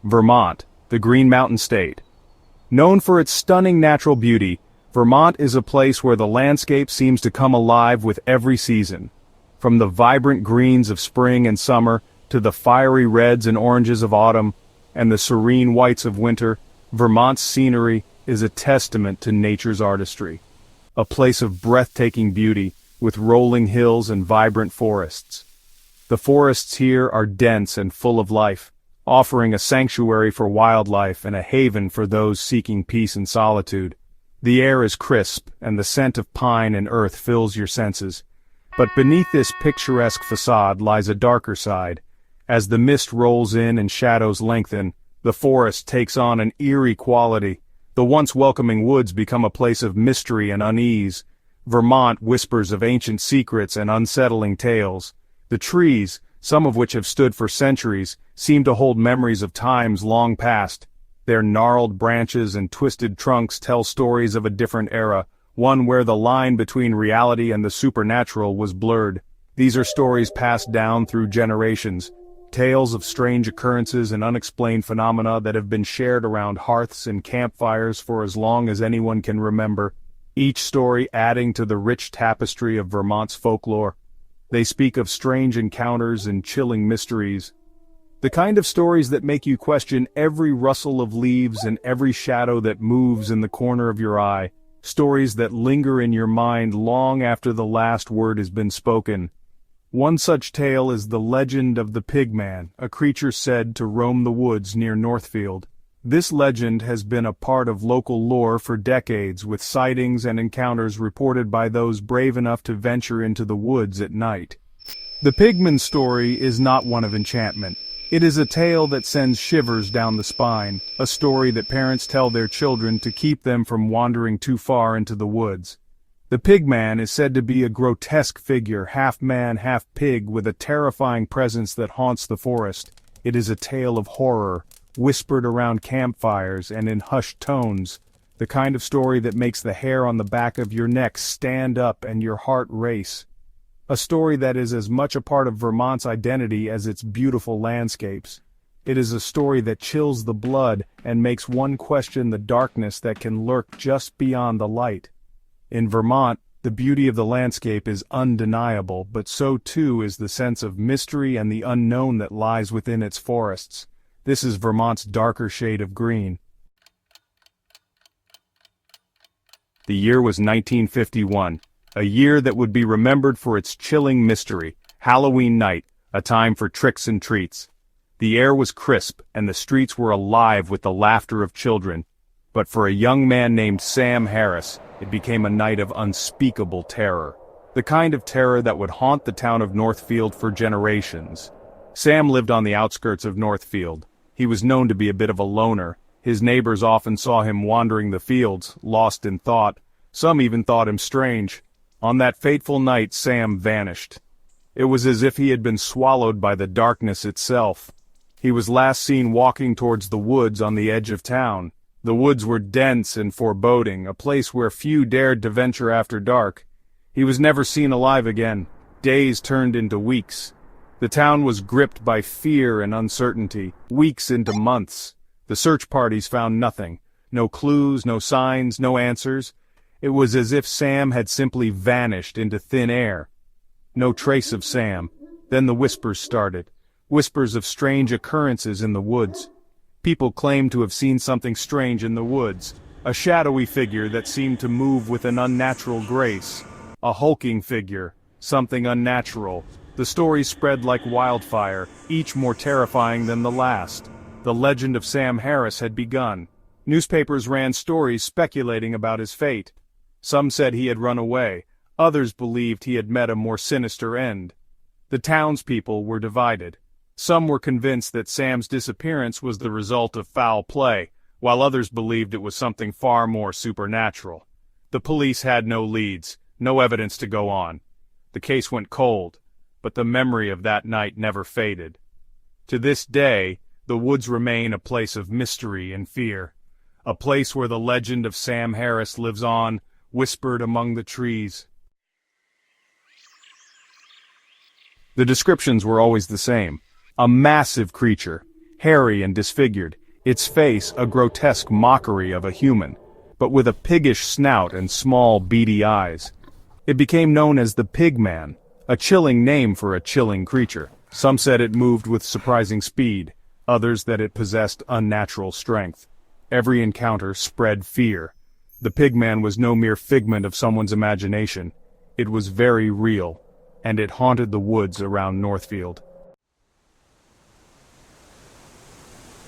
Vermont, the Green Mountain State. Known for its stunning natural beauty, Vermont is a place where the landscape seems to come alive with every season. From the vibrant greens of spring and summer, to the fiery reds and oranges of autumn, and the serene whites of winter, Vermont's scenery is a testament to nature's artistry. A place of breathtaking beauty, with rolling hills and vibrant forests. The forests here are dense and full of life, offering a sanctuary for wildlife and a haven for those seeking peace and solitude. The air is crisp, and the scent of pine and earth fills your senses. But beneath this picturesque facade lies a darker side. As the mist rolls in and shadows lengthen, the forest takes on an eerie quality. The once welcoming woods become a place of mystery and unease. Vermont whispers of ancient secrets and unsettling tales. The trees, some of which have stood for centuries, seem to hold memories of times long past. Their gnarled branches and twisted trunks tell stories of a different era, one where the line between reality and the supernatural was blurred. These are stories passed down through generations, tales of strange occurrences and unexplained phenomena that have been shared around hearths and campfires for as long as anyone can remember, each story adding to the rich tapestry of Vermont's folklore. They speak of strange encounters and chilling mysteries. The kind of stories that make you question every rustle of leaves and every shadow that moves in the corner of your eye. Stories that linger in your mind long after the last word has been spoken. One such tale is the legend of the Pigman, a creature said to roam the woods near Northfield. This legend has been a part of local lore for decades, with sightings and encounters reported by those brave enough to venture into the woods at night. The Pigman story is not one of enchantment. It is a tale that sends shivers down the spine, a story that parents tell their children to keep them from wandering too far into the woods. The Pigman is said to be a grotesque figure, half man, half pig, with a terrifying presence that haunts the forest. It is a tale of horror, whispered around campfires and in hushed tones, the kind of story that makes the hair on the back of your neck stand up and your heart race. A story that is as much a part of Vermont's identity as its beautiful landscapes. It is a story that chills the blood and makes one question the darkness that can lurk just beyond the light. In Vermont, the beauty of the landscape is undeniable, but so too is the sense of mystery and the unknown that lies within its forests. This is Vermont's darker shade of green. The year was 1951. A year that would be remembered for its chilling mystery, Halloween night, a time for tricks and treats. The air was crisp, and the streets were alive with the laughter of children. But for a young man named Sam Harris, it became a night of unspeakable terror. The kind of terror that would haunt the town of Northfield for generations. Sam lived on the outskirts of Northfield. He was known to be a bit of a loner. His neighbors often saw him wandering the fields, lost in thought. Some even thought him strange. On that fateful night, Sam vanished. It was as if he had been swallowed by the darkness itself. He was last seen walking towards the woods on the edge of town. The woods were dense and foreboding, a place where few dared to venture after dark. He was never seen alive again. Days turned into weeks. The town was gripped by fear and uncertainty, weeks into months. The search parties found nothing. No clues, no signs, no answers. It was as if Sam had simply vanished into thin air. No trace of Sam. Then the whispers started. Whispers of strange occurrences in the woods. People claimed to have seen something strange in the woods. A shadowy figure that seemed to move with an unnatural grace. A hulking figure. Something unnatural. The stories spread like wildfire, each more terrifying than the last. The legend of Sam Harris had begun. Newspapers ran stories speculating about his fate. Some said he had run away. Others believed he had met a more sinister end. The townspeople were divided. Some were convinced that Sam's disappearance was the result of foul play, while others believed it was something far more supernatural. The police had no leads, no evidence to go on. The case went cold, but the memory of that night never faded. To this day, the woods remain a place of mystery and fear. A place where the legend of Sam Harris lives on, whispered among the trees. The descriptions were always the same. A massive creature. hairy and disfigured, its face a grotesque mockery of a human, but with a piggish snout and small beady eyes. It became known as the Pigman, a chilling name for a chilling creature. Some said it moved with surprising speed, others that it possessed unnatural strength. Every encounter spread fear. The Pigman was no mere figment of someone's imagination. It was very real, and it haunted the woods around Northfield.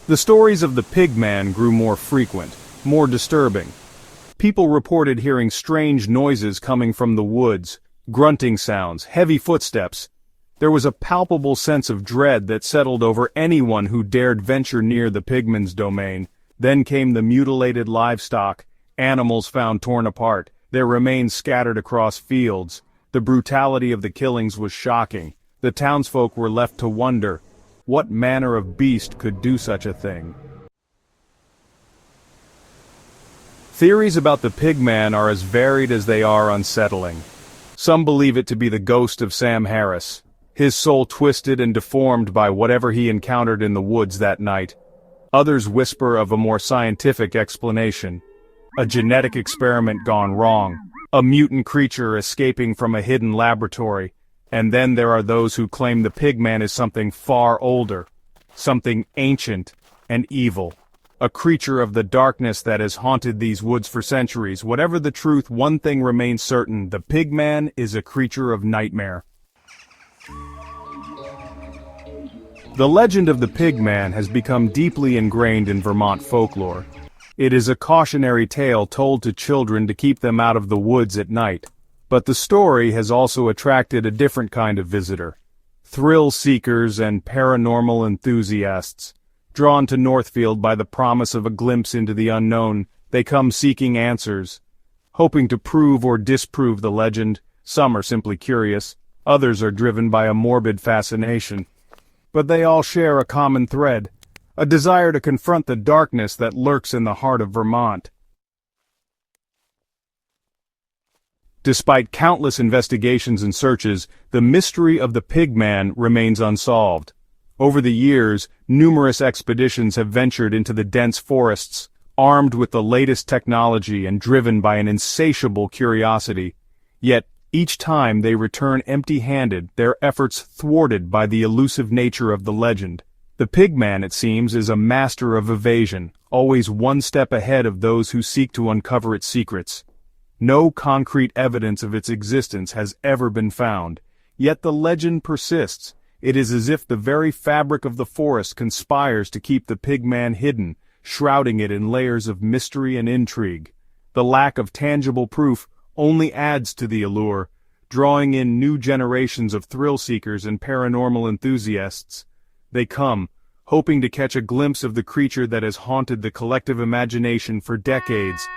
The stories of the Pigman grew more frequent, more disturbing. People reported hearing strange noises coming from the woods, grunting sounds, heavy footsteps. There was a palpable sense of dread that settled over anyone who dared venture near the Pigman's domain. Then came the mutilated livestock, animals found torn apart, their remains scattered across fields. The brutality of the killings was shocking. The townsfolk were left to wonder, what manner of beast could do such a thing? Theories about the Pigman are as varied as they are unsettling. Some believe it to be the ghost of Sam Harris, his soul twisted and deformed by whatever he encountered in the woods that night. Others whisper of a more scientific explanation. A genetic experiment gone wrong, a mutant creature escaping from a hidden laboratory, and then there are those who claim the Pigman is something far older, something ancient and evil, a creature of the darkness that has haunted these woods for centuries. Whatever the truth, one thing remains certain: the Pigman is a creature of nightmare. The legend of the Pigman has become deeply ingrained in Vermont folklore. It is a cautionary tale told to children to keep them out of the woods at night. But the story has also attracted a different kind of visitor. Thrill seekers and paranormal enthusiasts. Drawn to Northfield by the promise of a glimpse into the unknown, they come seeking answers, hoping to prove or disprove the legend. Some are simply curious, others are driven by a morbid fascination. But they all share a common thread, a desire to confront the darkness that lurks in the heart of Vermont. Despite countless investigations and searches, the mystery of the Pigman remains unsolved. Over the years, numerous expeditions have ventured into the dense forests, armed with the latest technology and driven by an insatiable curiosity. Yet, each time they return empty-handed, their efforts thwarted by the elusive nature of the legend. The Pigman, it seems, is a master of evasion, always one step ahead of those who seek to uncover its secrets. No concrete evidence of its existence has ever been found, yet the legend persists. It is as if the very fabric of the forest conspires to keep the Pigman hidden, shrouding it in layers of mystery and intrigue. The lack of tangible proof only adds to the allure, drawing in new generations of thrill-seekers and paranormal enthusiasts. They come, hoping to catch a glimpse of the creature that has haunted the collective imagination for decades,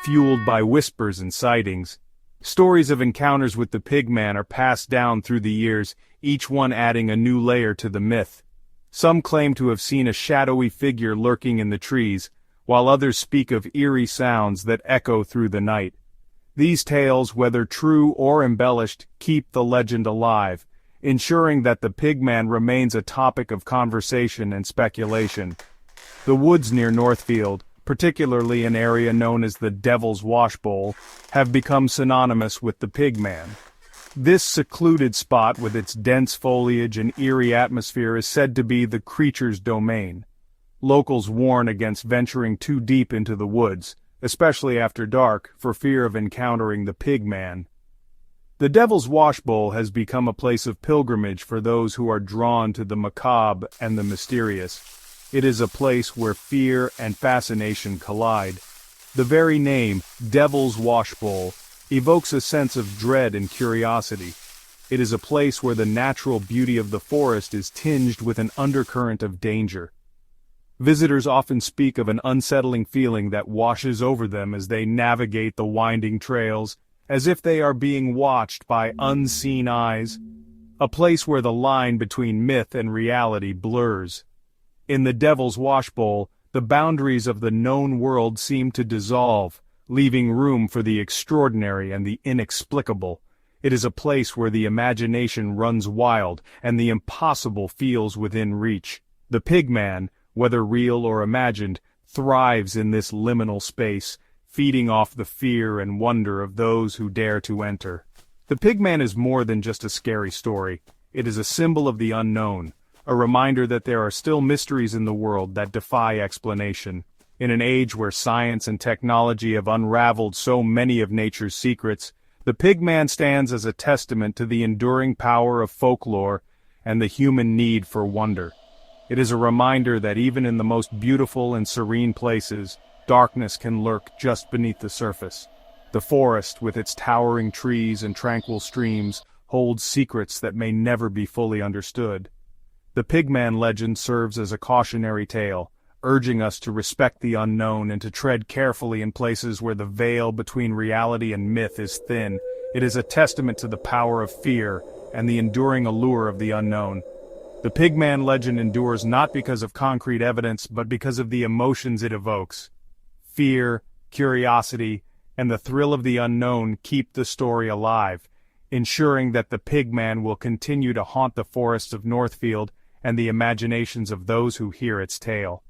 fueled by whispers and sightings. Stories of encounters with the Pigman are passed down through the years, each one adding a new layer to the myth. Some claim to have seen a shadowy figure lurking in the trees, while others speak of eerie sounds that echo through the night. These tales, whether true or embellished, keep the legend alive, ensuring that the Pigman remains a topic of conversation and speculation. The woods near Northfield, particularly an area known as the Devil's Washbowl, have become synonymous with the Pigman. This secluded spot with its dense foliage and eerie atmosphere is said to be the creature's domain. Locals warn against venturing too deep into the woods, especially after dark, for fear of encountering the Pigman. The Devil's Washbowl has become a place of pilgrimage for those who are drawn to the macabre and the mysterious. It is a place where fear and fascination collide. The very name, Devil's Washbowl, evokes a sense of dread and curiosity. It is a place where the natural beauty of the forest is tinged with an undercurrent of danger. Visitors often speak of an unsettling feeling that washes over them as they navigate the winding trails, as if they are being watched by unseen eyes, a place where the line between myth and reality blurs. In the Devil's Washbowl, the boundaries of the known world seem to dissolve, leaving room for the extraordinary and the inexplicable. It is a place where the imagination runs wild and the impossible feels within reach. The Pigman, whether real or imagined, thrives in this liminal space, feeding off the fear and wonder of those who dare to enter. The Pigman is more than just a scary story. It is a symbol of the unknown, a reminder that there are still mysteries in the world that defy explanation. In an age where science and technology have unraveled so many of nature's secrets, the Pigman stands as a testament to the enduring power of folklore and the human need for wonder. It is a reminder that even in the most beautiful and serene places, darkness can lurk just beneath the surface. The forest, with its towering trees and tranquil streams, holds secrets that may never be fully understood. The Pigman legend serves as a cautionary tale, urging us to respect the unknown and to tread carefully in places where the veil between reality and myth is thin. It is a testament to the power of fear and the enduring allure of the unknown. The Pigman legend endures not because of concrete evidence, but because of the emotions it evokes. Fear, curiosity, and the thrill of the unknown keep the story alive, ensuring that the Pigman will continue to haunt the forests of Northfield and the imaginations of those who hear its tale.